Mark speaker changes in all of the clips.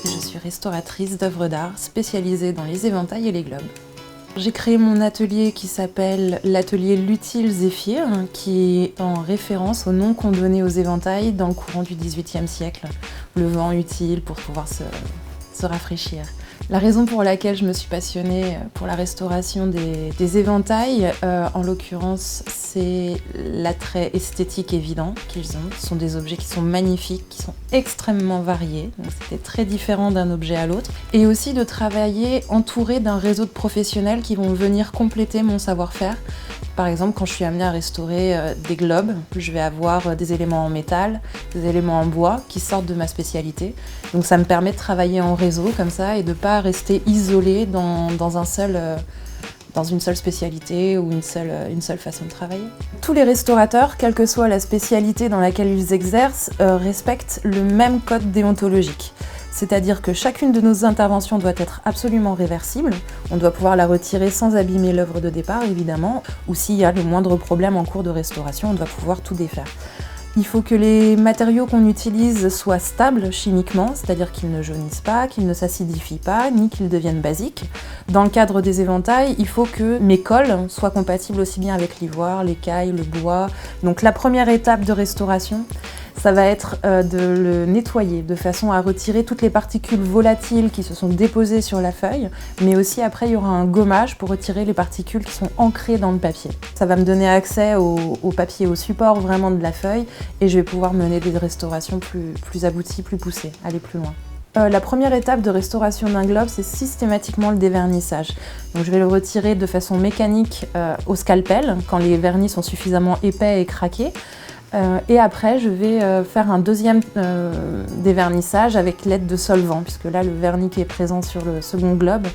Speaker 1: Je suis restauratrice d'œuvres d'art spécialisée dans les éventails et les globes. J'ai créé mon atelier qui s'appelle l'atelier L'Utile Zéphyr, qui est en référence au nom qu'on donnait aux éventails dans le courant du XVIIIe siècle. Le vent utile pour pouvoir se rafraîchir. La raison pour laquelle je me suis passionnée pour la restauration des éventails, en l'occurrence, c'est l'attrait esthétique évident qu'ils ont. Ce sont des objets qui sont magnifiques, qui sont extrêmement variés, donc c'était très différent d'un objet à l'autre. Et aussi de travailler entouré d'un réseau de professionnels qui vont venir compléter mon savoir-faire. Par exemple, quand je suis amenée à restaurer des globes, je vais avoir des éléments en métal, des éléments en bois qui sortent de ma spécialité. Donc ça me permet de travailler en réseau comme ça et de ne pas rester isolée dans une seule spécialité ou une seule façon de travailler. Tous les restaurateurs, quelle que soit la spécialité dans laquelle ils exercent, respectent le même code déontologique. C'est-à-dire que chacune de nos interventions doit être absolument réversible. On doit pouvoir la retirer sans abîmer l'œuvre de départ, évidemment, ou s'il y a le moindre problème en cours de restauration, on doit pouvoir tout défaire. Il faut que les matériaux qu'on utilise soient stables chimiquement, c'est-à-dire qu'ils ne jaunissent pas, qu'ils ne s'acidifient pas, ni qu'ils deviennent basiques. Dans le cadre des éventails, il faut que mes colles soient compatibles aussi bien avec l'ivoire, l'écaille, le bois. Donc la première étape de restauration, ça va être de le nettoyer de façon à retirer toutes les particules volatiles qui se sont déposées sur la feuille, mais aussi après il y aura un gommage pour retirer les particules qui sont ancrées dans le papier. Ça va me donner accès au papier, au support vraiment de la feuille, et je vais pouvoir mener des restaurations plus abouties, plus poussées, aller plus loin. La première étape de restauration d'un globe, c'est systématiquement le dévernissage. Donc je vais le retirer de façon mécanique au scalpel, quand les vernis sont suffisamment épais et craqués. Et après, je vais faire un deuxième dévernissage avec l'aide de solvant, puisque là, le vernis qui est présent sur le second globe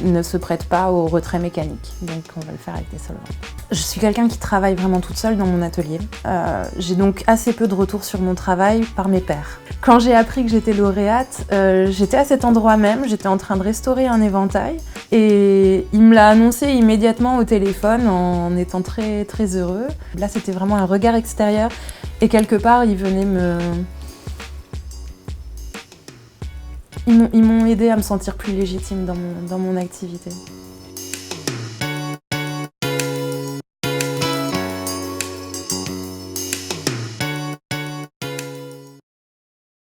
Speaker 1: ne se prête pas au retrait mécanique. Donc on va le faire avec des solvants. Je suis quelqu'un qui travaille vraiment toute seule dans mon atelier. J'ai donc assez peu de retours sur mon travail par mes pairs. Quand j'ai appris que j'étais lauréate, j'étais à cet endroit même, j'étais en train de restaurer un éventail, et il me l'a annoncé immédiatement au téléphone en étant très, très heureux. Là, c'était vraiment un regard extérieur. Et quelque part, ils m'ont aidé à me sentir plus légitime dans mon activité.